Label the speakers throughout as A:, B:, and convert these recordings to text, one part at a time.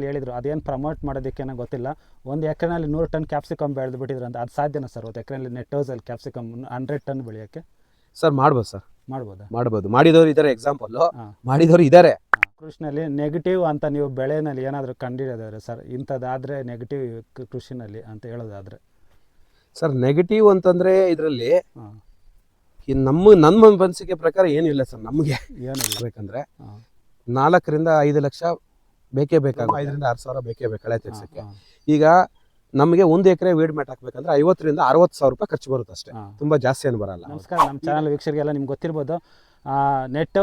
A: ಹೇಳಿದ್ರು ಅದೇನು ಪ್ರಮೋಟ್ ಮಾಡೋದಕ್ಕೇನೋ ಗೊತ್ತಿಲ್ಲ. 1 ಎಕರೆನಲ್ಲಿ 100 ಟನ್ ಕ್ಯಾಪ್ಸಿಕಮ್ ಬೆಳೆದು ಬಿಟ್ಟಿದ್ರು ಅಂತ. ಅದು ಸಾಧ್ಯನಾ ಸರ್ 1 ಎಕರೆಯಲ್ಲಿ ನೆಟ್ ಹೌಸಲ್ಲಿ ಕ್ಯಾಪ್ಸಿಕಮ್ 100 ಟನ್ ಬೆಳೆಯೋಕ್ಕೆ?
B: ಸರ್ ಮಾಡ್ಬೋದು ಸರ್,
A: ಮಾಡ್ಬೋದಾ?
B: ಮಾಡ್ಬೋದು. ಮಾಡಿದವರು ಇದ್ದಾರೆ, ಎಕ್ಸಾಂಪಲ್
A: ಹಾಂ.
B: ಮಾಡಿದವರು ಇದ್ದಾರೆ.
A: ಕೃಷಿನಲ್ಲಿ ನೆಗೆಟಿವ್ ಅಂತ ನೀವು ಬೆಳೆನಲ್ಲಿ ಏನಾದರೂ ಕಂಡಿಡಿದಾರೆ ಸರ್, ಇಂಥದ್ದಾದರೆ ನೆಗೆಟಿವ್ ಕೃಷಿನಲ್ಲಿ ಅಂತ ಹೇಳೋದಾದರೆ?
B: ಸರ್ ನೆಗೆಟಿವ್ ಅಂತಂದ್ರೆ ಇದರಲ್ಲಿ
A: ಹಾಂ.
B: ನಮ್ಮ ಮನಸ್ಸಿಗೆ ಪ್ರಕಾರ ಏನಿಲ್ಲ ಸರ್. ನಮಗೆ
A: ಏನಿಲ್ಲ
B: ಬೇಕಂದ್ರೆ
A: ಹಾಂ.
B: 4 ರಿಂದ 5 ಲಕ್ಷ ಬೇಕೇ ಬೇಕಾಗುತ್ತೆ. 5 ರಿಂದ 6 ಸಾವಿರ ಬೇಕೇ ಬೇಕು ಕಳೆ ತೆಗ್ಸಕ್ಕೆ.
A: ಹಾಂ.
B: ಈಗ ನಮಗೆ 1 ಎಕರೆ ವೀಡ್ ಮ್ಯಾಟ್ ಹಾಕ್ಬೇಕಂದ್ರೆ 50 ರಿಂದ 60 ಸಾವಿರ ರೂಪಾಯಿ ಖರ್ಚು ಬರುತ್ತೆ ಅಷ್ಟೇ.
A: ಹಾಂ.
B: ತುಂಬಾ ಜಾಸ್ತಿ ಏನು ಬರಲ್ಲ.
A: ನಮಸ್ಕಾರ, ನಮ್ಮ ಚಾನಲ್ ವೀಕ್ಷಕರಿಗೆಲ್ಲ ನಿಮ್ಗೆ ಗೊತ್ತಿರ್ಬೋದು, ನೆಟ್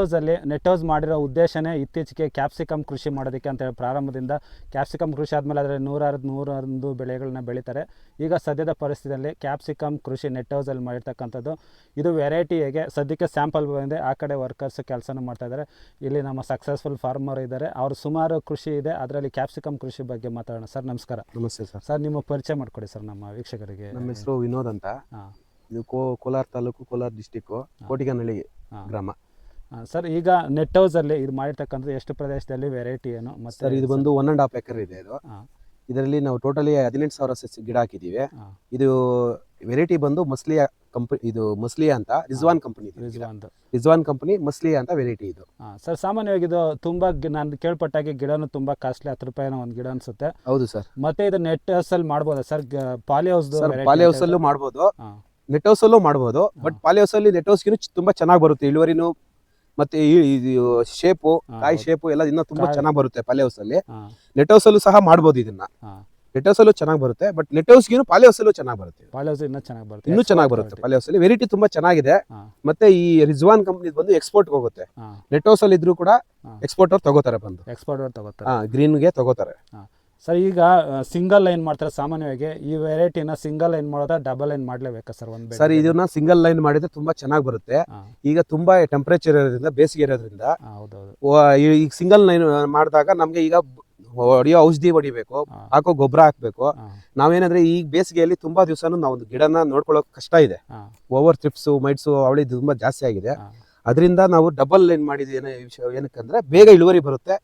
A: ಹೌಸ್ ಮಾಡಿರೋ ಉದ್ದೇಶನೇ ಇತ್ತೀಚೆಗೆ ಕ್ಯಾಪ್ಸಿಕಮ್ ಕೃಷಿ ಮಾಡೋದಕ್ಕೆ ಅಂತೇಳಿ ಪ್ರಾರಂಭದಿಂದ ಕ್ಯಾಪ್ಸಿಕಮ್ ಕೃಷಿ ಆದಮೇಲೆ ಅದರಲ್ಲಿ 101 ಬೆಳೆಗಳನ್ನ ಬೆಳೀತಾರೆ. ಈಗ ಸದ್ಯದ ಪರಿಸ್ಥಿತಿಯಲ್ಲಿ ಕ್ಯಾಪ್ಸಿಕಮ್ ಕೃಷಿ ನೆಟ್ ಹೌಸಲ್ಲಿ ಮಾಡಿರ್ತಕ್ಕಂಥದ್ದು. ಇದು ವೆರೈಟಿ ಹೇಗೆ ಸದ್ಯಕ್ಕೆ ಸ್ಯಾಂಪಲ್ ಬಂದಿದೆ. ಆ ಕಡೆ ವರ್ಕರ್ಸ್ ಕೆಲಸನೂ ಮಾಡ್ತಾಯಿದ್ದಾರೆ. ಇಲ್ಲಿ ನಮ್ಮ ಸಕ್ಸಸ್ಫುಲ್ ಫಾರ್ಮರ್ ಇದ್ದಾರೆ, ಅವರು ಸುಮಾರು ಕೃಷಿ ಇದೆ, ಅದರಲ್ಲಿ ಕ್ಯಾಪ್ಸಿಕಮ್ ಕೃಷಿ ಬಗ್ಗೆ ಮಾತಾಡೋಣ. ಸರ್ ನಮಸ್ಕಾರ.
B: ನಮಸ್ತೆ ಸರ್.
A: ಸರ್ ನಿಮ್ಮ ಪರಿಚಯ ಮಾಡಿಕೊಡಿ ಸರ್ ನಮ್ಮ ವೀಕ್ಷಕರಿಗೆ.
B: ನಮ್ಮ ಹೆಸರು ವಿನೋದ್ ಅಂತ.
A: ಹಾಂ.
B: ಇದು ಕೋಲಾರ ತಾಲೂಕು, ಕೋಲಾರ ಡಿಸ್ಟಿಕ್ಕು, ಕೋಟಿಗನಹಳ್ಳಿ ಗ್ರಾಮ.
A: ಸರ್ ಈಗ ನೆಟ್ ಹೌಸಲ್ಲಿ ಇದು ಮಾಡಿರ್ತಕ್ಕಂಥದ್ದು ಎಷ್ಟು ಪ್ರದೇಶದಲ್ಲಿ, ವೆರೈಟಿ ಏನು? ಮತ್ತು
B: ಸರ್ ಇದು ಬಂದು 1.5 ಎಕರೆ ಇದೆ. ಇದು
A: ಹಾಂ.
B: ಇದರಲ್ಲಿ ನಾವು ಟೋಟಲಿ 18,000 ಸಸಿ ಗಿಡ ಹಾಕಿದ್ದೀವಿ.
A: ಹಾಂ.
B: ಇದು ವೆರೈಟಿ ಬಂದು ಮಸ್ಲಿಯಾ ಕಂಪನಿ. ಇದು ಮಸ್ಲಿಯಾ ಅಂತ ರಿಜ್ವಾನ್ ಕಂಪನಿ. ರಿಜ್ವಾನ್ ಕಂಪನಿ ಮಸ್ಲಿಯಾ ಅಂತ ವೆರೈಟಿ ಇದು.
A: ಸರ್ ಸಾಮಾನ್ಯವಾಗಿ ಇದು ತುಂಬ ನಾನು ಕೇಳ್ಪಟ್ಟಾಗೆ ಗಿಡನೂ ತುಂಬ ಕಾಸ್ಟ್ಲಿ, 10 ರೂಪಾಯಿನೋ ಒಂದು ಗಿಡ ಅನ್ಸುತ್ತೆ.
B: ಹೌದು ಸರ್.
A: ಮತ್ತೆ ಇದು ನೆಟ್ ಹೌಸಲ್ಲಿ ಮಾಡ್ಬೋದಾ ಸರ್? ಪಾಲಿ ಹೌಸ್
B: ಅಲ್ಲೂ ಮಾಡ್ಬೋದು, ನೆಟ್ ಹೌಸ್ ಅಲ್ಲೂ ಮಾಡ್ಬೋದು. ಬಟ್ ಪಾಲಿ ಹೌಸ್ ಅಲ್ಲಿ ನೆಟ್ ಹೌಸ್ಗಿನೂ ತುಂಬಾ ಚೆನ್ನಾಗಿ ಬರುತ್ತೆ ಇಳುವರಿನೂ, ಮತ್ತೆ ಶೇಪು, ಕಾಯಿ ಶೇಪು ಎಲ್ಲ ಇನ್ನೂ ತುಂಬಾ ಚೆನ್ನಾಗಿ ಬರುತ್ತೆ ಪಾಲಿ ಹೌಸ್ ಅಲ್ಲಿ. ನೆಟ್ ಹೌಸ್ ಅಲ್ಲೂ ಸಹ ಮಾಡ್ಬೋದು ಇದನ್ನ. ನೆಟ್ ಹೌಸ್ ಅಲ್ಲೂ ಚೆನ್ನಾಗಿ ಬರುತ್ತೆ, ಬಟ್ ನೆಟ್ ಹೌಸ್ಗಿನೂ ಪಾಲಿ ಹೌಸ್ ಅಲ್ಲೂ ಚೆನ್ನಾಗಿ ಬರುತ್ತೆ.
A: ಪಾಲಿ ಹೌಸ್ ಇನ್ನೂ ಚೆನ್ನಾಗಿ ಬರುತ್ತೆ,
B: ಇನ್ನೂ ಚೆನ್ನಾಗಿ ಬರುತ್ತೆ. ಪಾಲಿ ಹೌಸ್ ಅಲ್ಲಿ ವೆರೈಟಿ ತುಂಬಾ ಚೆನ್ನಾಗಿದೆ. ಮತ್ತೆ ಈ ರಿಜ್ವಾನ್ ಕಂಪನಿ ಬಂದು ಎಕ್ಸ್ಪೋರ್ಟ್ ಹೋಗುತ್ತೆ. ನೆಟ್ ಹೌಸ್ ಅಲ್ಲಿ ಇದ್ರೂ ಕೂಡ ಎಕ್ಸ್ಪೋರ್ಟ್ ಅವ್ರು ತಗೋತಾರೆ, ಬಂದು
A: ಎಕ್ಸ್ಪೋರ್ಟ್ ಅವ್ರು ತಗೋತಾರೆ,
B: ಗ್ರೀನ್ಗೆ ತಗೋತಾರೆ.
A: ಸರ್ ಈಗ ಸಿಂಗಲ್ ಲೈನ್ ಮಾಡ್ತಾರೆ ಸಾಮಾನ್ಯವಾಗಿ. ಈ ವೆರೈಟಿನ ಸಿಂಗಲ್ ಲೈನ್ ಮಾಡೋದಾ, ಡಬಲ್ ಲೈನ್ ಮಾಡ್ಲೇಬೇಕಾ ಸರ್? ಒಂದು
B: ಸರ್ ಇದನ್ನ ಸಿಂಗಲ್ ಲೈನ್ ಮಾಡಿದ್ರೆ ತುಂಬಾ ಚೆನ್ನಾಗಿ ಬರುತ್ತೆ. ಈಗ ತುಂಬಾ ಟೆಂಪರೇಚರ್ ಇರೋದ್ರಿಂದ, ಬೇಸಿಗೆ ಇರೋದ್ರಿಂದ ಈಗ ಸಿಂಗಲ್ ಲೈನ್ ಮಾಡಿದಾಗ ನಮ್ಗೆ ಈಗ ಹೊಡಿಯೋ ಔಷಧಿ ಹೊಡಿಬೇಕು, ಹಾಕೋ ಗೊಬ್ಬರ ಹಾಕ್ಬೇಕು. ನಾವೇನಂದ್ರೆ ಈಗ ಬೇಸಿಗೆಯಲ್ಲಿ ತುಂಬಾ ದಿವಸನೂ ನಾವು ಒಂದು ಗಿಡನ ನೋಡ್ಕೊಳ್ಳೋಕೆ ಕಷ್ಟ ಇದೆ. ಓವರ್ ಥ್ರಿಪ್ಸ್, ಮೈಟ್ಸು ಅವಳಿ ತುಂಬಾ ಜಾಸ್ತಿ ಆಗಿದೆ. ಅದರಿಂದ ನಾವು ಡಬಲ್ ಲೈನ್ ಮಾಡಿದ ಏನಕ್ಕಂದ್ರೆ ಬೇಗ ಇಳುವರಿ ಬರುತ್ತೆ,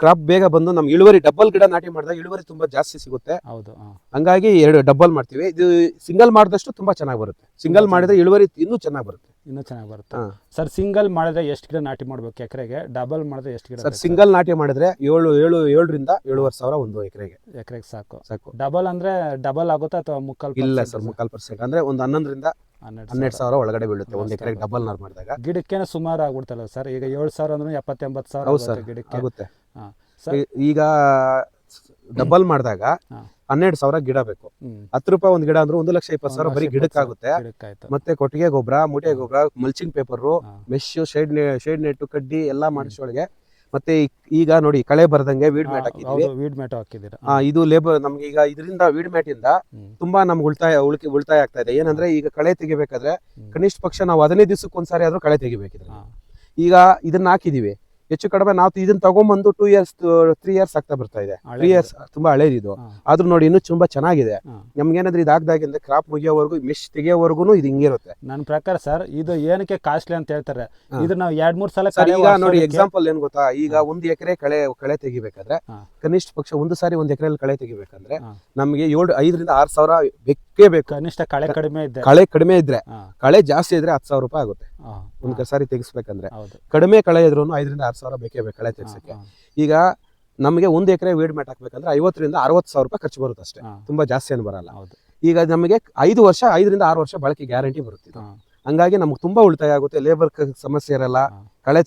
B: ಕ್ರಾಪ್ ಬೇಗ ಬಂದು ನಮ್ಗೆ ಇಳುವರಿ ಡಬಲ್ ಗಿಡ ನಾಟಿ ಮಾಡಿದಾಗ ಇಳುವರಿ ತುಂಬಾ ಜಾಸ್ತಿ ಸಿಗುತ್ತೆ.
A: ಹೌದು.
B: ಹಂಗಾಗಿ 2 ಡಬಲ್ ಮಾಡ್ತೀವಿ. ಇದು ಸಿಂಗಲ್ ಮಾಡಿದಷ್ಟು ತುಂಬಾ ಚೆನ್ನಾಗಿ ಬರುತ್ತೆ. ಸಿಂಗಲ್ ಮಾಡಿದ್ರೆ ಇಳುವರಿ ಇನ್ನೂ ಚೆನ್ನಾಗಿ ಬರುತ್ತೆ.
A: ಇನ್ನೂ ಚೆನ್ನಾಗಿ ಬರುತ್ತೆ. ಸರ್ ಸಿಂಗಲ್ ಮಾಡಿದ್ರೆ ಎಷ್ಟು ಗಿಡ ನಾಟಿ ಮಾಡ್ಬೇಕು ಎಕರೆಗೆ? ಡಬಲ್ ಮಾಡಿದ್ರೆ ಎಷ್ಟು ಗಿಡ?
B: ಸರ್ ಸಿಂಗಲ್ ನಾಟಿ ಮಾಡಿದ್ರೆ 7 ರಿಂದ 7.5 ಸಾವಿರ ಒಂದು ಎಕರೆಗೆ ಸಾಕು.
A: ಡಬಲ್ ಅಂದ್ರೆ ಡಬಲ್ ಆಗುತ್ತಾ ಅಥವಾ ಮುಕ್ಕಾಲ್?
B: ಇಲ್ಲ ಸರ್, 3/4% ಅಂದ್ರೆ ಒಂದು 11 ರಿಂದ 12 ಸಾವಿರ ಒಳಗಡೆ ಬೀಳುತ್ತೆ ಒಂದು ಎಕರೆಗೆ ಡಬಲ್ ನಾರ್ ಮಾಡಿದಾಗ.
A: ಗಿಡಕ್ಕೆ ಸುಮಾರು ಆಗ್ಬಿಡ್ತಲ್ಲ ಸರ್? ಈಗ 7,000 ಅಂದ್ರೆ 70-80 ಸಾವಿರ ಗಿಡಕ್ಕೆ ಆಗುತ್ತೆ.
B: ಈಗ ಡಬಲ್ ಮಾಡಿದಾಗ 12 ಸಾವಿರ ಗಿಡ ಬೇಕು. 10 ರೂಪಾಯಿ ಒಂದು ಗಿಡ ಅಂದ್ರೆ 1,20,000 ಬರೀ ಗಿಡಕ್ಕಾಗುತ್ತೆ. ಮತ್ತೆ ಕೊಟ್ಟಿಗೆ ಗೊಬ್ಬರ, ಮೂಟೆ ಗೊಬ್ಬರ, mulching paper, mesh, shade net, ಕಡ್ಡಿ ಎಲ್ಲ ಮಾಡಿಸೋಳಿಗೆ. ಮತ್ತೆ ಈಗ ನೋಡಿ ಕಳೆ ಬರದಂಗೆ ವೀಡ್ ಮ್ಯಾಟ್ ಹಾಕಿದ್ದೀವಿ. ಇದು ಲೇಬರ್ ನಮ್ಗೆ ಈಗ ಇದರಿಂದ ವೀಡ್ ಮ್ಯಾಟ್ ಇಂದ ತುಂಬಾ ನಮ್ಗೆ ಉಳಿತಾಯ ಆಗ್ತಾ ಇದೆ. ಏನಂದ್ರೆ ಈಗ ಕಳೆ ತೆಗಿಬೇಕಾದ್ರೆ ಕನಿಷ್ಠ ಪಕ್ಷ ನಾವು 15 ದಿವಸಕ್ಕೆ ಒಂದ್ಸಾರಿ ಆದ್ರೂ ಕಳೆ ತೆಗಿಬೇಕಿದ್ರೆ. ಈಗ ಇದನ್ನ ಹಾಕಿದೀವಿ, ಹೆಚ್ಚು ಕಡಿಮೆ ನಾವು ಇದನ್ನ ತಗೊಂಡ್ಬಂದು 2 ಇಯರ್ಸ್ 3 ಇಯರ್ಸ್ ಆಗ್ತಾ ಬರ್ತಾ ಇದೆ. 3 ಇಯರ್ಸ್ ತುಂಬಾ ಹಳೇದಿದು. ಆದ್ರೂ ನೋಡಿ ಇನ್ನೂ ತುಂಬಾ ಚೆನ್ನಾಗಿದೆ. ನಮ್ಗೆ ಏನಾದ್ರೆ ಇದಾಗ್ದಾಗಿಂದ ಕ್ರಾಪ್ ಮುಗಿಯೋವರೆಗೂ, ಮೆಶ್ ತೆಗಿಯೋವರೆಗೂ ಇದು ಹಿಂಗಿರುತ್ತೆ.
A: ನನ್ನ ಪ್ರಕಾರ ಸರ್ ಇದು ಏನಕ್ಕೆ ಕಾಸ್ಟ್ಲಿ ಅಂತ ಹೇಳ್ತಾರೆ, ಇದು ನಾವು 2-3 ಸಲ
B: ಈಗ ನೋಡಿ ಎಕ್ಸಾಂಪಲ್ ಏನ್ ಗೊತ್ತಾ, ಈಗ 1 ಎಕರೆ ಕಳೆ ತೆಗಿಬೇಕಾದ್ರೆ ಕನಿಷ್ಠ ಪಕ್ಷ ಒಂದು ಸಾರಿ 1 ಎಕರೆಯಲ್ಲಿ ಕಳೆ ತೆಗಿಬೇಕಂದ್ರೆ ನಮ್ಗೆ 5 ರಿಂದ 6 ಸಾವಿರ ಬೇಕೇ ಬೇಕು.
A: ಕನಿಷ್ಠ ಕಳೆ
B: ಕಡಿಮೆ ಇದ್ರೆ, ಕಳೆ ಜಾಸ್ತಿ ಇದ್ರೆ 10,000 ರೂಪಾಯಿ ಆಗುತ್ತೆ ಒಂದ್ ಸಾರಿ ತೆಗಿಸ್ಬೇಕಂದ್ರೆ. ಕಡಿಮೆ ಕಳೆ ಇದ್ರು 5 ರಿಂದ 6 ಸಾವಿರ ಬೇಕೇ ಬೇಕು ಕಳೆ ತೆಗ್ಸಕ್ಕೆ. ಈಗ ನಮಗೆ 1 ಎಕರೆ ವೀಡ್ ಮ್ಯಾಟ್ ಹಾಕ್ಬೇಕಂದ್ರೆ 50 ರಿಂದ 60 ಸಾವಿರ ರೂಪಾಯಿ ಖರ್ಚು ಬರುತ್ತೆ ಅಷ್ಟೇ, ತುಂಬಾ ಜಾಸ್ತಿ ಏನು ಬರಲ್ಲ. ಈಗ ನಮಗೆ 5 ರಿಂದ 6 ವರ್ಷ ಬಳಕೆ ಗ್ಯಾರಂಟಿ ಬರುತ್ತೆ. ಹಂಗಾಗಿ ನಮ್ಗೆ ತುಂಬಾ ಉಳಿತಾಯ ಆಗುತ್ತೆ, ಲೇಬರ್ ಸಮಸ್ಯೆ ಇರಲ್ಲ. ಕಳೆ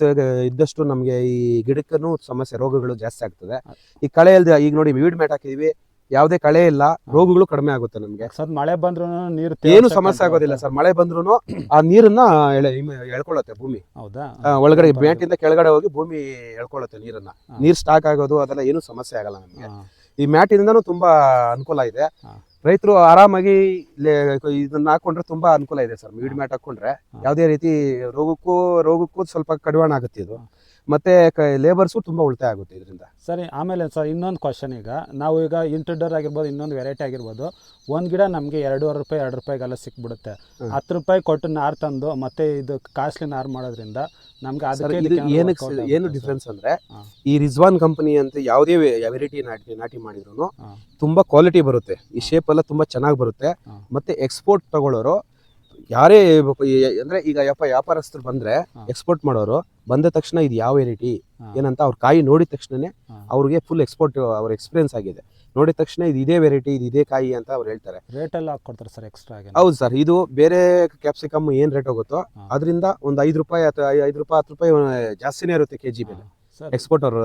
B: ಇದ್ದಷ್ಟು ನಮ್ಗೆ ಈ ಗಿಡಕ್ಕೂ ಸಮಸ್ಯೆ, ರೋಗಗಳು ಜಾಸ್ತಿ ಆಗ್ತದೆ. ಈ ಕಳೆ ಇಲ್ದೆ ಈಗ ನೋಡಿ ವೀಡ್ ಮ್ಯಾಟ್ ಹಾಕಿದೀವಿ, ಯಾವುದೇ ಕಳೆ ಇಲ್ಲ, ರೋಗಗಳು ಕಡಿಮೆ ಆಗುತ್ತೆ ನಮ್ಗೆ.
A: ಸರ್ ಮಳೆ ಬಂದ್ರು ನೀರು
B: ಏನು ಸಮಸ್ಯೆ ಆಗೋದಿಲ್ಲ ಸರ್. ಮಳೆ ಬಂದ್ರು ಆ ನೀರನ್ನ ಎಳ್ಕೊಳ್ಳುತ್ತೆ ಭೂಮಿ.
A: ಹೌದಾ?
B: ಒಳಗಡೆ ಮ್ಯಾಟಿಂದ ಕೆಳಗಡೆ ಹೋಗಿ ಭೂಮಿ ಎಳ್ಕೊಳ್ಳುತ್ತೆ ನೀರನ್ನ. ನೀರ್ ಸ್ಟಾಕ್ ಆಗೋದು ಅದೆಲ್ಲ ಏನು ಸಮಸ್ಯೆ ಆಗಲ್ಲ ನಮ್ಗೆ. ಈ ಮ್ಯಾಟಿಂದನೂ ತುಂಬಾ ಅನುಕೂಲ ಇದೆ. ರೈತರು ಆರಾಮಾಗಿ ಇದನ್ನ ಹಾಕೊಂಡ್ರೆ ತುಂಬಾ ಅನುಕೂಲ ಇದೆ ಸರ್. ವೀಡ್ ಮ್ಯಾಟ್ ಹಾಕೊಂಡ್ರೆ ಯಾವುದೇ ರೀತಿ ರೋಗಕ್ಕೂ ಸ್ವಲ್ಪ ಕಡಿವಾಣ ಆಗುತ್ತೆ ಇದು. ಮತ್ತೆ ಲೇಬರ್ಸು ತುಂಬಾ ಉಳಿತಾಯ ಆಗುತ್ತೆ ಇದರಿಂದ.
A: ಸರಿ, ಆಮೇಲೆ ಸರ್ ಇನ್ನೊಂದು ಕ್ವಶನ್, ಈಗ ನಾವು ಈಗ ಇಂಟ್ರಡರ್ ಆಗಿರ್ಬೋದು, ಇನ್ನೊಂದು ವೆರೈಟಿ ಆಗಿರ್ಬೋದು, ಒಂದು ಗಿಡ ನಮಗೆ 2 ರೂಪಾಯಿಗೆಲ್ಲ ಸಿಕ್ಬಿಡುತ್ತೆ. 10 ರೂಪಾಯಿ ಕೊಟ್ಟು ನಾರು ತಂದು ಮತ್ತೆ ಇದು ಕಾಸ್ಟ್ಲಿ ನಾರು ಮಾಡೋದ್ರಿಂದ ನಮ್ಗೆ
B: ಏನು ಡಿಫ್ರೆನ್ಸ್ ಅಂದ್ರೆ, ಈ ರಿಜ್ವಾನ್ ಕಂಪನಿ ಅಂತ ಯಾವುದೇ ವೆರೈಟಿ ನಾಟಿ ಮಾಡಿದ್ರು ತುಂಬಾ ಕ್ವಾಲಿಟಿ ಬರುತ್ತೆ, ಈ ಶೇಪ್ ಎಲ್ಲ ತುಂಬಾ ಚೆನ್ನಾಗಿ ಬರುತ್ತೆ. ಮತ್ತೆ ಎಕ್ಸ್ಪೋರ್ಟ್ ತಗೊಳ್ಳೋರು ಯಾರೇ ಅಂದ್ರೆ ಈಗ ವ್ಯಾಪಾರಸ್ಥರು ಬಂದ್ರೆ ಎಕ್ಸ್ಪೋರ್ಟ್ ಮಾಡೋರು ಬಂದ ತಕ್ಷಣ ಇದು ಯಾವ ವೆರೈಟಿ ಏನಂತ ಅವ್ರ ಕಾಯಿ ನೋಡಿದ ತಕ್ಷಣನೇ ಅವ್ರಿಗೆ ಫುಲ್ ಎಕ್ಸ್ಪೋರ್ಟ್ ಅವ್ರ ಎಕ್ಸ್ಪೀರಿಯನ್ಸ್ ಆಗಿದೆ. ನೋಡಿದ ತಕ್ಷಣ ಇದು ಇದೇ ವೆರೈಟಿ, ಇದು ಇದೇ ಕಾಯಿ ಅಂತ ಅವ್ರು ಹೇಳ್ತಾರೆ.
A: ರೇಟ್ ಎಲ್ಲ ಹಾಕೊಡ್ತಾರೆ ಸರ್ ಎಕ್ಸ್ಟ್ರಾ?
B: ಹೌದು ಸರ್, ಇದು ಬೇರೆ ಕ್ಯಾಪ್ಸಿಕಮ್ ಏನ್ ರೇಟ್ ಹೋಗುತ್ತೋ ಅದರಿಂದ ಒಂದು 5 ರೂಪಾಯಿ ಅಥವಾ 5 ರೂಪಾಯಿ 10 ರೂಪಾಯಿ ಜಾಸ್ತಿನೇ ಇರುತ್ತೆ ಕೆಜಿ ಬೆಲೆ. ಎಕ್ಸ್ಪೋರ್ಟ್ ಅವರು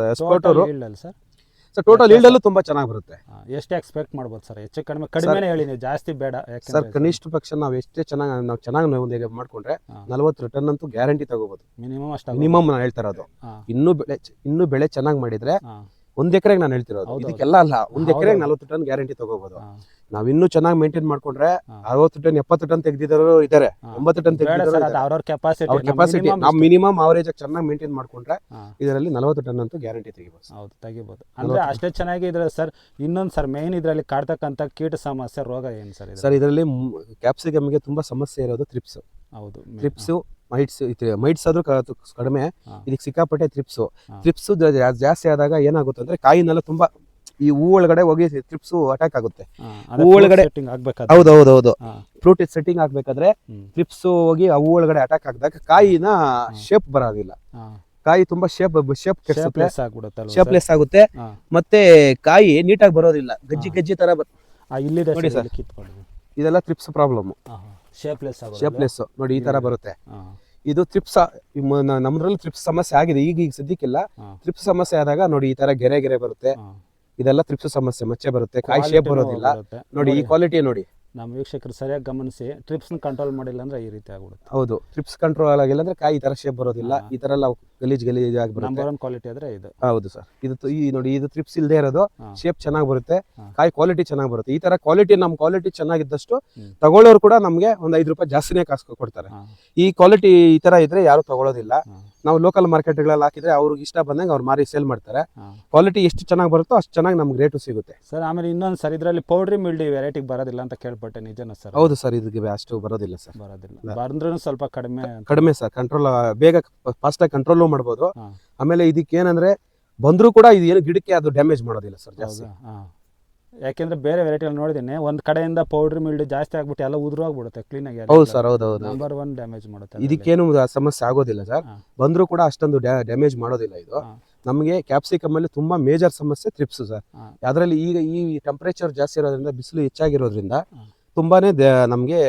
B: ಸರ್ ಟೋಟಲ್ ಈಲ್ಡಲ್ಲೂ ತುಂಬಾ ಚೆನ್ನಾಗಿ ಬರುತ್ತೆ.
A: ಎಷ್ಟು ಎಕ್ಸ್ಪೆಕ್ಟ್ ಮಾಡ್ಬೋದು ಸರ್? ಹೆಚ್ಚು ಕಡಿಮೆ ಹೇಳಿ ನೀವು, ಜಾಸ್ತಿ ಬೇಡ.
B: ಸರ್ ಕನಿಷ್ಠ ಪಕ್ಷ ನಾವು ಎಷ್ಟೇ ಚೆನ್ನಾಗಿ ಒಂದು ಮಾಡ್ಕೊಂಡ್ರೆ 40 ಟನ್ ಅಂತೂ ಗ್ಯಾರಂಟಿ ತಗೋಬಹುದು. ಮಿನಿಮಮ್ ನಾನು ಹೇಳ್ತಾ ಇರೋದು. ಇನ್ನೂ ಬೆಳೆ ಚೆನ್ನಾಗಿ ಮಾಡಿದ್ರೆ 1 ಎಕರೆಗೆ ನಾನು ಹೇಳ್ತಿರೋದು, ಇದಕ್ಕೆಲ್ಲ ಅಲ್ಲ, 1 ಎಕರೆಗೆ 40 ಟನ್ ಗ್ಯಾರಂಟಿ ತಗೋಬಹುದು. ನಾವ್ ಇನ್ನೂ ಚೆನ್ನಾಗಿ ಮೇಂಟೈನ್ ಮಾಡ್ಕೊಂಡ್ರೆ 60 ಟನ್ 70 ಟನ್ ತೆಗೆದಿರೋರು ಇದಾರೆ, 80 ಟನ್
A: ಅವ್ರ
B: ಕೆಪಾಸಿಟಿ. ನಾವು ಮಿನಿಮಮ್ ಅವರೇಜ್ ಚೆನ್ನಾಗಿ ಮೇಂಟೈನ್ ಮಾಡ್ಕೊಂಡ್ರೆ ಇದರಲ್ಲಿ 40 ಟನ್ ಅಂತೂ ಗ್ಯಾರಂಟಿ ತೆಗಿಬಹುದು.
A: ಹೌದು, ತೆಗಿಬಹುದು. ಅಂದ್ರೆ ಅಷ್ಟೇ ಚೆನ್ನಾಗಿ ಇದ್ರೆ ಸರ್. ಇನ್ನೊಂದು ಸರ್, ಮೇನ್ ಇದರಲ್ಲಿ ಕಾಡ್ತಕ್ಕಂಥ ಕೀಟ ಸಮಸ್ಯೆ, ರೋಗ ಏನು ಸರ್?
B: ಸರ್ ಇದರಲ್ಲಿ ಕ್ಯಾಪ್ಸಿಕಮ್ಗೆ ತುಂಬಾ ಸಮಸ್ಯೆ ಇರೋದು ಥ್ರಿಪ್ಸ್.
A: ಹೌದು,
B: ಥ್ರಿಪ್ಸು, ಮೈಟ್ಸ್ ಆದ್ರೂ ಕಡಿಮೆ, ಇದಕ್ಕೆ ಸಿಕ್ಕಾಪಟ್ಟೆ ಥ್ರಿಪ್ಸ್ ಜಾಸ್ತಿ ಆದಾಗ ಏನಾಗುತ್ತೆ ಅಂದ್ರೆ ಕಾಯಿನೆಲ್ಲ ತುಂಬಾ ಈ ಹೂ ಒಳಗಡೆ ಹೋಗಿ ಥ್ರಿಪ್ಸ್ ಅಟ್ಯಾಕ್ ಆಗುತ್ತೆ. ಹೂ ಒಳಗಡೆ ಹೌದೌದು, ಫ್ರೂಟ್ ಸೆಟ್ಟಿಂಗ್ ಆಗ್ಬೇಕಾದ್ರೆ ಥ್ರಿಪ್ಸ್ ಹೋಗಿ ಆ ಹೂ ಒಳಗಡೆ ಅಟ್ಯಾಕ್ ಆಗಿದಾಗ ಕಾಯಿನ ಶೇಪ್ ಬರೋದಿಲ್ಲ, ಕಾಯಿ ತುಂಬಾ ಶೇಪ್ಲೆಸ್ ಆಗುತ್ತೆ. ಮತ್ತೆ ಕಾಯಿ ನೀಟಾಗಿ ಬರೋದಿಲ್ಲ, ಗಜ್ಜಿ ತರ. ಇದೆಲ್ಲ ಥ್ರಿಪ್ಸ್ ಪ್ರಾಬ್ಲಮ್. ಶೇಪ್ಲೆಸ್ ನೋಡಿ ಈ ತರ ಬರುತ್ತೆ. ಇದು ಥ್ರಿಪ್ಸ್, ನಮ್ದ್ರಲ್ಲಿ ಥ್ರಿಪ್ಸ್ ಸಮಸ್ಯೆ ಆಗಿದೆ ಈಗ ಸದ್ಯಕ್ಕಿಲ್ಲ. ಥ್ರಿಪ್ಸ್ ಸಮಸ್ಯೆ ಆದಾಗ ನೋಡಿ ಈ ತರ ಗೆರೆ ಬರುತ್ತೆ, ಇದೆಲ್ಲ ಥ್ರಿಪ್ಸ್ ಸಮಸ್ಯೆ, ಮಚ್ಚೆ ಬರುತ್ತೆ, ಕಾಯಿ ಶೇಪ್ ಬರೋದಿಲ್ಲ. ನೋಡಿ ಈ ಕ್ವಾಲಿಟಿ ನೋಡಿ.
A: ನಮ್ಮ ವೀಕ್ಷಕರು ಸರಿಯಾಗಿ ಗಮನಿಸಿ, ಟ್ರಿಪ್ಸ್ ಕಂಟ್ರೋಲ್ ಮಾಡಿಲ್ಲ ಅಂದ್ರೆ ಈ ರೀತಿ ಆಗ್ಬಿಡುತ್ತೆ.
B: ಹೌದು, ಟ್ರಿಪ್ಸ್ ಕಂಟ್ರೋಲ್ ಆಗಿಲ್ಲ ಅಂದ್ರೆ ಕಾಯಿ ಈ ತರ ಶೇಪ್ ಬರೋದಿಲ್ಲ, ಈ ತರ ಎಲ್ಲ ಗಲೀಜ್ ಆಗಿ ಬರುತ್ತೆ.
A: ನಂಬರ್ 1 ಕ್ವಾಲಿಟಿ ಆದ್ರೆ ಇದು.
B: ಹೌದು ಸರ್, ಇದು ಈ ನೋಡಿ, ಇದು ಥ್ರಿಪ್ಸ್ ಇಲ್ಲದೆ ಇರೋದು, ಶೇಪ್ ಚೆನ್ನಾಗಿ ಬರುತ್ತೆ, ಕಾಯಿ ಕ್ವಾಲಿಟಿ ಚೆನ್ನಾಗಿ ಬರುತ್ತೆ. ಈ ತರ ಕ್ವಾಲಿಟಿ, ನಮ್ ಕ್ವಾಲಿಟಿ ಚೆನ್ನಾಗಿದ್ದಷ್ಟು ತಗೊಳ್ಳೋರು ಕೂಡ ನಮ್ಗೆ ಒಂದು 5 ರೂಪಾಯಿ ಜಾಸ್ತಿನೇ ಕಾಸು ಕೊಡ್ತಾರೆ. ಈ ಕ್ವಾಲಿಟಿ ಈ ತರ ಇದ್ರೆ ಯಾರು ತಗೊಳ್ಳೋದಿಲ್ಲ. ನಾವು ಲೋಕಲ್ ಮಾರ್ಕೆಟ್ಗಳಲ್ಲಿ ಹಾಕಿದ್ರೆ ಅವ್ರಿಗೆ ಇಷ್ಟ ಬಂದಂಗೆ ಅವ್ರು ಮಾರಿ ಸೇಲ್ ಮಾಡ್ತಾರೆ. ಕ್ವಾಲಿಟಿ ಎಷ್ಟು ಚೆನ್ನಾಗಿ ಬರುತ್ತೋ ಅಷ್ಟು ಚೆನ್ನಾಗಿ ನಮ್ಗೆ ರೇಟು ಸಿಗುತ್ತೆ
A: ಸರ್. ಆಮೇಲೆ ಇನ್ನೊಂದು ಸರ್, ಇದರಲ್ಲಿ ಪೌಡ್ರಿ ಮಿಲ್ಡಿ ವೆರೈಟಿಗೆ ಬರೋದಿಲ್ಲ ಅಂತ ಕೇಳ್ಪಟ್ಟೆ, ನಿಜನಾ ಸರ್?
B: ಹೌದು ಸರ್, ಇದಕ್ಕೆ ಅಷ್ಟು ಬರೋದಿಲ್ಲ ಸರ್.
A: ಬಂದ್ರೂ ಸ್ವಲ್ಪ ಕಡಿಮೆ
B: ಸರ್, ಕಂಟ್ರೋಲ್ ಬೇಗ ಫಾಸ್ಟ್ ಆಗಿ ಕಂಟ್ರೋಲ್ ಮಾಡ್ಬೋದು. ಆಮೇಲೆ ಇದಕ್ಕೆ ಏನಂದ್ರೆ ಬಂದ್ರೂ ಕೂಡ ಇದು ಏನು ಗಿಡಕ್ಕೆ ಅದು ಡ್ಯಾಮೇಜ್ ಮಾಡೋದಿಲ್ಲ ಸರ್ ಜಾಸ್ತಿ.
A: ಯಾಕೆಂದ್ರೆ ಬೇರೆ ವೆರೈಟಿ ನೋಡಿದ್ದೀನಿ, ಒಂದ್ ಕಡೆಯಿಂದ ಪೌಡ್ರಿ ಮಿಲ್ಡಿ ಜಾಸ್ತಿ ಆಗ್ಬಿಟ್ಟು ಎಲ್ಲ ಉದುರೋಗ್ಬಿಡುತ್ತೆ ಕ್ಲೀನ್ ಆಗಿ.
B: ಹೌದು ಸರ್, ಹೌದು.
A: ನಂಬರ್ 1 ಡ್ಯಾಮೇಜ್ ಮಾಡುತ್ತೆ.
B: ಇದಕ್ಕೇನು ಸಮಸ್ಯೆ ಆಗೋದಿಲ್ಲ ಸರ್, ಬಂದ್ರೂ ಕೂಡ ಅಷ್ಟೊಂದು ಡ್ಯಾಮೇಜ್ ಮಾಡೋದಿಲ್ಲ ಇದು. ನಮಗೆ ಕ್ಯಾಪ್ಸಿಕಮ್ ಅಲ್ಲಿ ತುಂಬಾ ಮೇಜರ್ ಸಮಸ್ಯೆ ಥ್ರಿಪ್ಸ್ ಸರ್. ಅದರಲ್ಲಿ ಈಗ ಈ ಟೆಂಪರೇಚರ್ ಜಾಸ್ತಿ ಇರೋದ್ರಿಂದ, ಬಿಸಿಲು ಹೆಚ್ಚಾಗಿರೋದ್ರಿಂದ ತುಂಬಾನೇ ನಮ್ಗೆ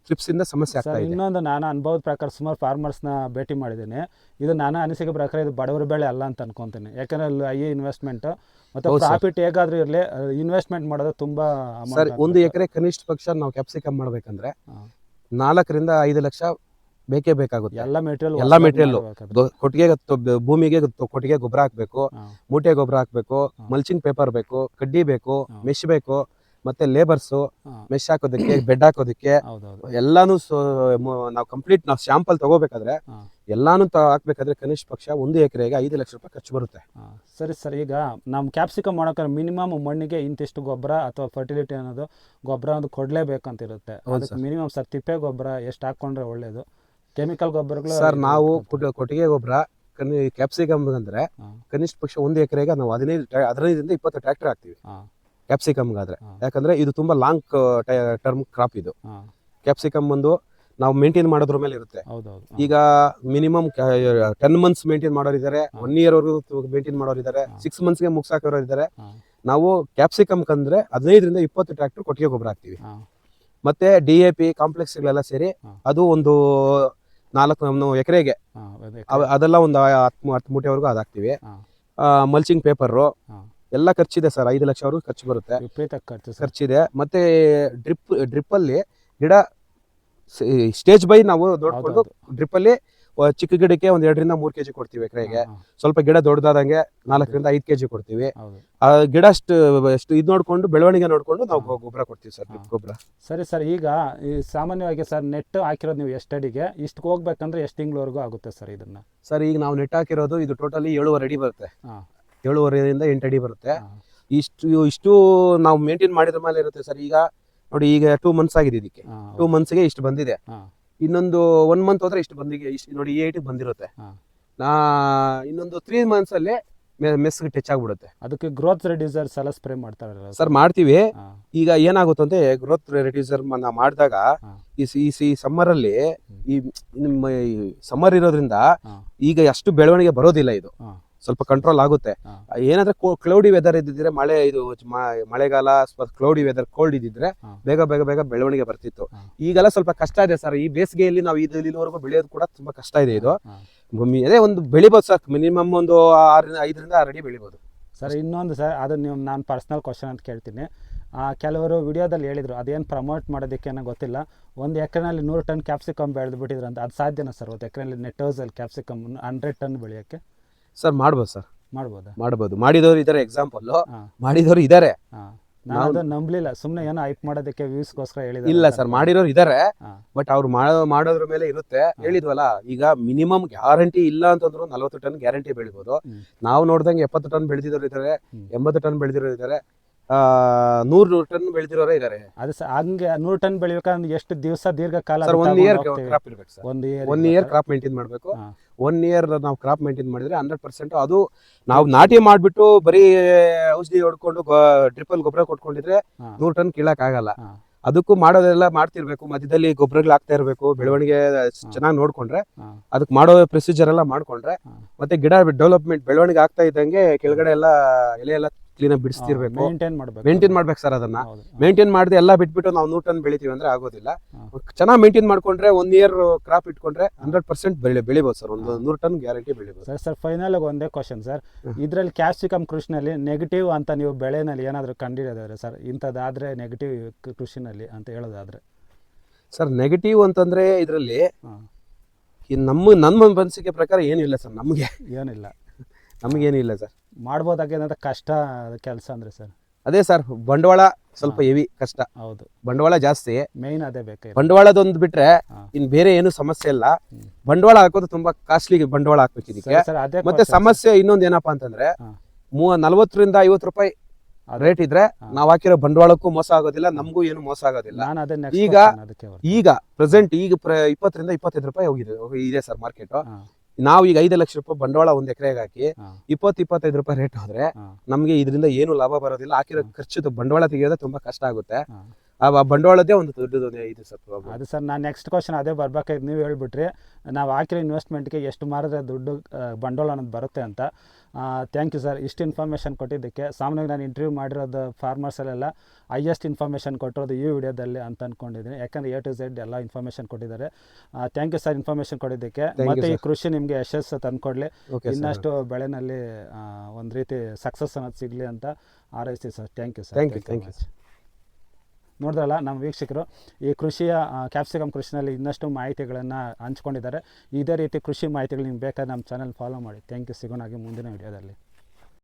B: ಥ್ರಿಪ್ಸ್ ಇಂದ ಸಮಸ್ಯೆ ಆಗ್ತಾ ಇದೆ.
A: ಇನ್ನೊಂದು, ನಾನು ಅನುಭವದ ಪ್ರಕಾರ ಸುಮಾರು ಫಾರ್ಮರ್ಸ್ ನ ಭೇಟಿ ಮಾಡಿದ್ದೀನಿ. ಇದು ನಾನು ಅನಿಸಿಕೆ ಪ್ರಕಾರ ಇದು ಬಡವರ ಬೆಳೆ ಅಲ್ಲ ಅಂತ ಅನ್ಕೊಂತೀನಿ. ಯಾಕಂದ್ರೆ ಅಲ್ಲಿ ಹೈ ಇನ್ವೆಸ್ಟ್ಮೆಂಟ್ ಮತ್ತೆ ಪ್ರಾಫಿಟ್ ಹೇಗಾದ್ರೂ ಇರಲಿ, ಇನ್ವೆಸ್ಟ್ಮೆಂಟ್ ಮಾಡೋದು ತುಂಬಾ
B: ಸರ್. 1 ಎಕರೆ ಕನಿಷ್ಠ ಪಕ್ಷ ನಾವು ಕ್ಯಾಪ್ಸಿಕಮ್ ಮಾಡ್ಬೇಕಂದ್ರೆ 4 ರಿಂದ 5 ಲಕ್ಷ ಬೇಕೇ ಬೇಕಾಗುತ್ತೆ. ಎಲ್ಲ ಮೆಟೀರಿಯಲ್ ಕೊಟ್ಟಿಗೆ, ಭೂಮಿಗೆ ಕೊಟ್ಟಿಗೆ ಗೊಬ್ಬರ ಹಾಕ್ಬೇಕು, ಮೂಟೆ ಗೊಬ್ಬರ ಹಾಕ್ಬೇಕು, ಮಲ್ಚಿಂಗ್ ಪೇಪರ್ ಬೇಕು, ಕಡ್ಡಿ ಬೇಕು, ಮೆಶ್ ಬೇಕು, ಮತ್ತೆ ಲೇಬರ್ಸು, ಮೆಶ್ ಹಾಕೋದಕ್ಕೆ, ಬೆಡ್ ಹಾಕೋದಕ್ಕೆ ಎಲ್ಲಾನು. ನಾವು ಕಂಪ್ಲೀಟ್ ನಾವು ಶಾಂಪಲ್ ತಗೋಬೇಕಾದ್ರೆ ಎಲ್ಲಾನು ಹಾಕ್ಬೇಕಾದ್ರೆ ಕನಿಷ್ಠ ಪಕ್ಷ 1 ಎಕರೆಗೆ 5 ಲಕ್ಷ ರೂಪಾಯಿ ಖರ್ಚು ಬರುತ್ತೆ.
A: ಸರಿ ಸರ್, ಈಗ ನಮ್ಮ ಕ್ಯಾಪ್ಸಿಕಮ್ ಮಾಡೋಕೆ ಮಿನಿಮಮ್ ಮಣ್ಣಿಗೆ ಇಂತಿಷ್ಟು ಗೊಬ್ಬರ ಅಥವಾ ಫರ್ಟಿಲಿಟಿ ಅನ್ನೋದು ಗೊಬ್ಬರ ಒಂದು ಕೊಡ್ಲೇಬೇಕಂತ ಇರುತ್ತೆ. ಅದಕ್ಕೆ ಮಿನಿಮಮ್ ಸರ್ ತಿಪ್ಪೆ ಗೊಬ್ಬರ ಎಷ್ಟು ಹಾಕೊಂಡ್ರೆ ಒಳ್ಳೇದು? ಕೆಮಿಕಲ್ ಗೊಬ್ಬರಗಳು
B: ಸರ್, ನಾವು ಕೊಟ್ಟಿಗೆ ಗೊಬ್ಬರ ಕ್ಯಾಪ್ಸಿಕಮ್ ಅಂದ್ರೆ ಕನಿಷ್ಠ ಪಕ್ಷ 1 ಎಕರೆಗೆ ನಾವು 15ರಿಂದ 20 ಟ್ರ್ಯಾಕ್ಟರ್ ಹಾಕ್ತಿವಿ ಕ್ಯಾಪ್ಸಿಕಮ್ಗಾದ್ರೆ. ಯಾಕಂದ್ರೆ ಇದು ತುಂಬಾ ಲಾಂಗ್ ಟರ್ಮ್ ಕ್ರಾಪ್. ಇದು ಕ್ಯಾಪ್ಸಿಕಮ್ ಒಂದು ನಾವು ಮೇಂಟೈನ್ ಮಾಡೋದ್ರ ಮೇಲೆ ಇರುತ್ತೆ. ಈಗ ಮಿನಿಮಮ್ 10 ಮಂತ್ಸ್ ಮೇಂಟೈನ್ ಮಾಡೋರಿದ್ದಾರೆ, 1 ಇಯರ್ ವರೆಗೂ ಮೇಂಟೈನ್ ಮಾಡೋರಿದ್ದಾರೆ, 6 ಮಂತ್ಸ್ಗೆ ಮುಗಿಸಾಕೋರಿದ್ದಾರೆ. ನಾವು ಕ್ಯಾಪ್ಸಿಕಮ್ ಕಂದ್ರೆ 15ರಿಂದ 20 ಟ್ರ್ಯಾಕ್ಟರ್ ಕೊಟ್ಟಿಗೆ ಗೊಬ್ಬರ ಹಾಕ್ತಿವಿ. ಮತ್ತೆ DAP ಕಾಂಪ್ಲೆಕ್ಸ್ಗಳೆಲ್ಲ ಸೇರಿ ಅದು ಒಂದು 4 ಎಕರೆಗೆ ಅದೆಲ್ಲ ಒಂದು 10 ಮೂಟೆವರೆಗೂ ಅದು ಹಾಕ್ತಿವಿ. ಮಲ್ಚಿಂಗ್ ಪೇಪರು ಎಲ್ಲ ಖರ್ಚಿದೆ ಸರ್, 5 ಲಕ್ಷವರೆಗೂ ಖರ್ಚು ಬರುತ್ತೆ, ಖರ್ಚಿದೆ. ಮತ್ತೆ ಡ್ರಿಪ್ ಅಲ್ಲಿ ಗಿಡ ಸ್ಟೇಜ್ ಬೈ ನಾವು ನೋಡ್ಕೊಂಡು ಡ್ರಿಪ್ ಅಲ್ಲಿ ಚಿಕ್ಕ ಗಿಡಕ್ಕೆ ಒಂದ್ 2 ರಿಂದ 3 kg ಕೊಡ್ತೀವಿ ಎಕರೆಗೆ. ಸ್ವಲ್ಪ ಗಿಡ ದೊಡ್ಡದಾದಂಗೆ 4 ರಿಂದ 5 kg ಕೊಡ್ತೀವಿ. ಆ ಗಿಡ ಅಷ್ಟು ಇದು ನೋಡ್ಕೊಂಡು ಬೆಳವಣಿಗೆ ನೋಡ್ಕೊಂಡು ನಾವು ಗೊಬ್ಬರ ಕೊಡ್ತೀವಿ ಸರ್, ಗೊಬ್ಬರ.
A: ಸರಿ ಸರ್, ಈಗ ಈ ಸಾಮಾನ್ಯವಾಗಿ ಸರ್ ನೆಟ್ ಹಾಕಿರೋದು ನೀವು ಎಷ್ಟು ಅಡಿಗೆ ಇಷ್ಟು ಹೋಗ್ಬೇಕಂದ್ರೆ ಎಷ್ಟು ತಿಂಗಳವರೆಗೂ ಆಗುತ್ತೆ ಸರ್ ಇದನ್ನ?
B: ಸರ್ ಈಗ ನಾವು ನೆಟ್ ಹಾಕಿರೋದು ಇದು ಟೋಟಲಿ 7.5 ಅಡಿ ಬರುತ್ತೆ. 7.5ರಿಂದ 8 ಅಡಿ ಬರುತ್ತೆ. ಇಷ್ಟು ನಾವು ಮೇಂಟೈನ್ ಮಾಡಿದ್ರ ಮೇಲೆ ಇರುತ್ತೆ ಸರ್. ಈಗ ನೋಡಿ, ಈಗ 2 months ಆಗಿದೆ ಇದಕ್ಕೆ. 2 monthsಗೆ ಇಷ್ಟು ಬಂದಿದೆ. ಇನ್ನೊಂದು 1 month ಹೋದ್ರೆ ಇಷ್ಟು ಬಂದಿಗೆ ಇಷ್ಟು ನೋಡಿ, ಈ ಐಟಿಗೆ ಬಂದಿರುತ್ತೆ. ಇನ್ನೊಂದು 3 months ಅಲ್ಲಿ ಮೆಸ್ಗೆ ಟಚ್ ಆಗ್ಬಿಡುತ್ತೆ.
A: ಅದಕ್ಕೆ ಗ್ರೋತ್ ರೆಡ್ಯೂಸರ್ಸ್ ಎಲ್ಲ ಸ್ಪ್ರೇ ಮಾಡ್ತಾರಲ್ಲ
B: ಸರ್? ಮಾಡ್ತೀವಿ. ಈಗ ಏನಾಗುತ್ತಂತೆ ಗ್ರೋತ್ ರೆಡ್ಯೂಸರ್ ಮಾಡಿದಾಗ ಈ ಸಮ್ಮರ್ ಅಲ್ಲಿ ಈ ಸಮ್ಮರ್ ಇರೋದ್ರಿಂದ ಈಗ ಅಷ್ಟು ಬೆಳವಣಿಗೆ ಬರೋದಿಲ್ಲ. ಇದು ಸ್ವಲ್ಪ ಕಂಟ್ರೋಲ್ ಆಗುತ್ತೆ. ಏನಾದ್ರೆ ಕ್ಲೌಡಿ ವೆದರ್ ಇದ್ದಿದ್ರೆ, ಮಳೆಗಾಲ ಸ್ವಲ್ಪ ಕ್ಲೌಡಿ ವೆದರ್ ಕೋಲ್ಡ್ ಇದ್ದಿದ್ರೆ ಬೇಗ ಬೇಗ ಬೇಗ ಬೆಳವಣಿಗೆ ಬರ್ತಿತ್ತು. ಈಗೆಲ್ಲ ಸ್ವಲ್ಪ ಕಷ್ಟ ಇದೆ ಸರ್. ಈ ಬೇಸಿಗೆಯಲ್ಲಿ ನಾವು ಇಲ್ಲಿವರೆಗೂ ಬೆಳೆಯೋದು ಕೂಡ ತುಂಬಾ ಕಷ್ಟ ಇದೆ. ಇದು ಅದೇ ಒಂದು ಬೆಳಿಬೋದು ಸರ್, ಮಿನಿಮಮ್ ಒಂದು 5 ರಿಂದ 6 ಅಡಿ ಬೆಳಿಬೋದು
A: ಸರ್. ಇನ್ನೊಂದು ಸರ್, ಅದು ನೀವು ನಾನು ಪರ್ಸ್ನಲ್ ಕ್ವಶನ್ ಅಂತ ಕೇಳ್ತೀನಿ. ಕೆಲವರು ವಿಡಿಯೋದಲ್ಲಿ ಹೇಳಿದ್ರು, ಅದೇನು ಪ್ರಮೋಟ್ ಮಾಡೋದಕ್ಕೆ ಏನೋ ಗೊತ್ತಿಲ್ಲ, 1 ಎಕರೆನಲ್ಲಿ 100 ಟನ್ ಕ್ಯಾಪ್ಸಿಕಮ್ ಬೆಳೆದು ಬಿಟ್ಟಿದ್ರು ಅಂತ. ಅದು ಸಾಧ್ಯನಾ ಸರ್ 1 ಎಕರೆನಲ್ಲಿ ನೆಟ್ ಹೌಸಲ್ಲಿ ಕ್ಯಾಪ್ಸಿಕಮ್ 100 ಟನ್ ಬೆಳೆಯೋಕ್ಕೆ?
B: ಸರ್ ಮಾಡ್ಬೋದು ಸರ್,
A: ಮಾಡ್ಬೋದು.
B: ಮಾಡಿದವರು ಇದಾರೆ, ಎಕ್ಸಾಂಪಲ್ ಮಾಡಿದವರು ಇದಾರೆ.
A: ನಾನು ನಂಬಲಿಲ್ಲ, ಸುಮ್ಮನೆ ಏನೋ ಹೈಪ್ ಮಾಡೋದಕ್ಕೆ ವ್ಯೂಸ್ಗೋಸ್ಕರ ಹೇಳಿದ್ರು.
B: ಇಲ್ಲ ಸರ್, ಮಾಡಿರೋರು ಇದಾರೆ. ಬಟ್ ಅವ್ರು ಮಾಡೋದ್ರ ಮೇಲೆ ಇರುತ್ತೆ. ಹೇಳಿದ್ವಲ್ಲ, ಈಗ ಮಿನಿಮಮ್ ಗ್ಯಾರಂಟಿ ಇಲ್ಲ ಅಂತಂದ್ರು 40 ಟನ್ ಗ್ಯಾರಂಟಿ ಬೆಳಿಬೋದು. ನಾವು ನೋಡ್ದಂಗೆ 70 ಟನ್ ಬೆಳೆದಿರೋರು ಇದಾರೆ, 80 ಟನ್ ಬೆಳೆದಿರೋರು ಇದಾರೆ, 100 ಟನ್ ಬೆಳೆದಿರೋರೇ ಇದಾರೆ.
A: ಅದು ಹಂಗೆ 100 ಟನ್ ಬೆಳಿಬೇಕಂದ್ರೆ ಎಷ್ಟು ದಿವಸ ದೀರ್ಘಕಾಲ?
B: 1 year ಕ್ರಾಪ್ ಇರ್ಬೇಕು ಸರ್. 1 year ಕ್ರಾಪ್ ಮೇಂಟೈನ್ ಮಾಡ್ಬೇಕು. 1 year ನಾವು ಕ್ರಾಪ್ ಮೇಂಟೈನ್ ಮಾಡಿದ್ರೆ 100% ಅದು ನಾವು ನಾಟಿ ಮಾಡ್ಬಿಟ್ಟು ಬರೀ ಔಷಧಿ ಹೊಡ್ಕೊಂಡು ಡ್ರಿಪ್ಪಲ್ಲಿ ಗೊಬ್ಬರ ಕೊಟ್ಕೊಂಡಿದ್ರೆ 100 ಟನ್ ಕೀಳಕ್ ಆಗಲ್ಲ. ಅದಕ್ಕೂ ಮಾಡೋದೆಲ್ಲ ಮಾಡ್ತಿರ್ಬೇಕು, ಮಧ್ಯದಲ್ಲಿ ಗೊಬ್ಬರಗಳು ಹಾಕ್ತಾ ಇರ್ಬೇಕು. ಬೆಳವಣಿಗೆ ಚೆನ್ನಾಗಿ ನೋಡ್ಕೊಂಡ್ರೆ, ಅದಕ್ಕೆ ಮಾಡೋ ಪ್ರೊಸೀಜರ್ ಎಲ್ಲ ಮಾಡ್ಕೊಂಡ್ರೆ, ಮತ್ತೆ ಗಿಡ ಡೆವಲಪ್ಮೆಂಟ್ ಬೆಳವಣಿಗೆ ಆಗ್ತಾ ಇದ್ದಂಗೆ ಕೆಳಗಡೆ ಎಲ್ಲ ಎಲೆ ಎಲ್ಲ ಕ್ಲೀನ್ ಆಗಿ ಬಿಡಿಸ್ತಿರ್ಬೇಕು, ಮೇಂಟೈನ್ ಮಾಡ್ಬೇಕು ಸರ್. ಅದನ್ನ ಮೇಂಟೈನ್ ಮಾಡದೆ ಎಲ್ಲ ಬಿಟ್ಬಿಟ್ಟು ನಾವು 100 ಟನ್ ಬೆಳಿತೀವಿ ಅಂದ್ರೆ ಆಗೋದಿಲ್ಲ. ಚೆನ್ನಾಗಿ ಮೇಂಟೈನ್ ಮಾಡ್ಕೊಂಡ್ರೆ 1 year ಕ್ರಾಪ್ ಇಟ್ಕೊಂಡ್ರೆ 100% ಬೆಳಿಬಹುದು ಸರ್. ಒಂದು 100 ಟನ್ ಗ್ಯಾರಂಟಿ ಬೆಳಿಬಹುದು
A: ಸರ್. ಫೈನಲ್ ಒಂದೇ ಕ್ವಶನ್ ಸರ್, ಇದ್ರಲ್ಲಿ ಕ್ಯಾಪ್ಸಿಕಮ್ ಕೃಷಿನಲ್ಲಿ ನೆಗೆಟಿವ್ ಅಂತ ನೀವು ಬೆಳೆನಲ್ಲಿ ಏನಾದ್ರು ಕಂಡಿರೋದಾದ್ರೆ ಸರ್, ಇಂಥದ್ದಾದ್ರೆ ನೆಗೆಟಿವ್ ಕೃಷಿನಲ್ಲಿ ಅಂತ ಹೇಳೋದಾದ್ರೆ?
B: ಸರ್ ನೆಗೆಟಿವ್ ಅಂತಂದ್ರೆ ಇದರಲ್ಲಿ ನಮ್ಮ ಅನಿಸಿಕೆ ಪ್ರಕಾರ ಏನಿಲ್ಲ ಸರ್. ನಮಗೇನಿಲ್ಲ ಸರ್.
A: ಮಾಡ್ಬೋದಾಗೇನಂತ ಕಷ್ಟ ಕೆಲಸ ಅಂದ್ರೆ ಸರ್?
B: ಅದೇ ಸರ್, ಬಂಡವಾಳ ಸ್ವಲ್ಪ ಹೆವಿ ಕಷ್ಟ.
A: ಹೌದು,
B: ಬಂಡವಾಳ ಜಾಸ್ತಿ,
A: ಮೇನ್ ಅದೇ ಬೇಕು.
B: ಬಂಡವಾಳದೊಂದು ಬಿಟ್ರೆ ಇನ್ ಬೇರೆ ಏನು ಸಮಸ್ಯೆ ಇಲ್ಲ. ಬಂಡವಾಳ ಹಾಕೋದು ತುಂಬಾ ಕಾಸ್ಟ್ಲಿ ಬಂಡವಾಳ ಹಾಕ್ಬೇಕು ಇದಕ್ಕೆ. ಮತ್ತೆ ಸಮಸ್ಯೆ ಇನ್ನೊಂದು ಏನಪ್ಪಾ ಅಂತಂದ್ರೆ, 40 ರಿಂದ 50 ರೂಪಾಯಿ ರೇಟ್ ಇದ್ರೆ ನಾವ್ ಹಾಕಿರೋ ಬಂಡವಾಳಕ್ಕೂ ಮೋಸ ಆಗೋದಿಲ್ಲ, ನಮಗೂ ಏನು ಮೋಸ ಆಗೋದಿಲ್ಲ. ಈಗ ಪ್ರೆಸೆಂಟ್ 20 ರಿಂದ 25 ರೂಪಾಯಿ ಇದೆ ಸರ್ ಮಾರ್ಕೆಟ್. ನಾವು ಈಗ 5 ಲಕ್ಷ ರೂಪಾಯಿ ಬಂಡವಾಳ 1 ಎಕರೆಗೆ ಹಾಕಿ 20-25 ರೂಪಾಯಿ ರೇಟ್ ಹೋದ್ರೆ ನಮ್ಗೆ ಇದರಿಂದ ಏನು ಲಾಭ ಬರೋದಿಲ್ಲ. ಹಾಕಿರೋ ಖರ್ಚು ಬಂಡವಾಳ ತೆಗೆಯೋದೇ ತುಂಬಾ ಕಷ್ಟ ಆಗುತ್ತೆ. ಆ ಬಂಡವಾಳದೇ ಒಂದು ದೊಡ್ಡದು ಇದೆ ಸರ್ ಪ್ರಾಬ್ಲಮ್.
A: ಅದು ಸರ್, ನಾನು ನೆಕ್ಸ್ಟ್ ಕ್ವಶನ್ ಅದೇ ಬರ್ಬೇಕಾಯ್ತು. ನೀವು ಹೇಳ್ಬಿಟ್ರಿ ನಾವು ಹಾಕಿರೋ ಇನ್ವೆಸ್ಟ್ಮೆಂಟ್ಗೆ ಎಷ್ಟು ಮಾರಿದ್ರೆ ದುಡ್ಡು ಬಂಡವಾಳ ಅನ್ನೋದು ಬರುತ್ತೆ ಅಂತ. ಥ್ಯಾಂಕ್ ಯು ಸರ್, ಇಷ್ಟು ಇನ್ಫಾರ್ಮೇಷನ್ ಕೊಟ್ಟಿದ್ದಕ್ಕೆ. ಸಾಮಾನ್ಯವಾಗಿ ನಾನು ಇಂಟರ್ವ್ಯೂ ಮಾಡಿರೋದು ಫಾರ್ಮರ್ಸಲ್ಲೆಲ್ಲ ಹೈಯೆಸ್ಟ್ ಇನ್ಫಾರ್ಮೇಷನ್ ಕೊಟ್ಟಿರೋದು ಈ ವಿಡಿಯೋದಲ್ಲಿ ಅಂತ ಅಂದ್ಕೊಂಡಿದ್ದೀನಿ. ಯಾಕಂದರೆ A to Z ಎಲ್ಲ ಇನ್ಫಾರ್ಮೇಷನ್ ಕೊಟ್ಟಿದ್ದಾರೆ. ಥ್ಯಾಂಕ್ ಯು ಸರ್ ಇನ್ಫಾರ್ಮೇಷನ್ ಕೊಟ್ಟಿದ್ದಕ್ಕೆ. ಮತ್ತು ಈ ಕೃಷಿ ನಿಮಗೆ ಯಶಸ್ಸು ತಂದುಕೊಡ್ಲಿ, ಇನ್ನಷ್ಟು ಬೆಳೆನಲ್ಲಿ ಒಂದು ರೀತಿ ಸಕ್ಸಸ್ ಅನ್ನೋದು ಸಿಗಲಿ ಅಂತ ಹಾರೈಸ್ತೀವಿ sir. Thank you sir.
B: Thank you.
A: ನೋಡಿದ್ರಲ್ಲ ನಮ್ಮ ವೀಕ್ಷಕರು, ಈ ಕೃಷಿಯ ಕ್ಯಾಪ್ಸಿಕಮ್ ಕೃಷಿನಲ್ಲಿ ಇನ್ನಷ್ಟು ಮಾಹಿತಿಗಳನ್ನು ಹಂಚ್ಕೊಂಡಿದ್ದಾರೆ. ಇದೇ ರೀತಿ ಕೃಷಿ ಮಾಹಿತಿಗಳು ನಿಮ್ಗೆ ಬೇಕಾದ್ರೆ ನಮ್ಮ ಚಾನಲ್ ಫಾಲೋ ಮಾಡಿ. Thank you. ಸಿಗೋಣ ಮುಂದಿನ ವಿಡಿಯೋದಲ್ಲಿ.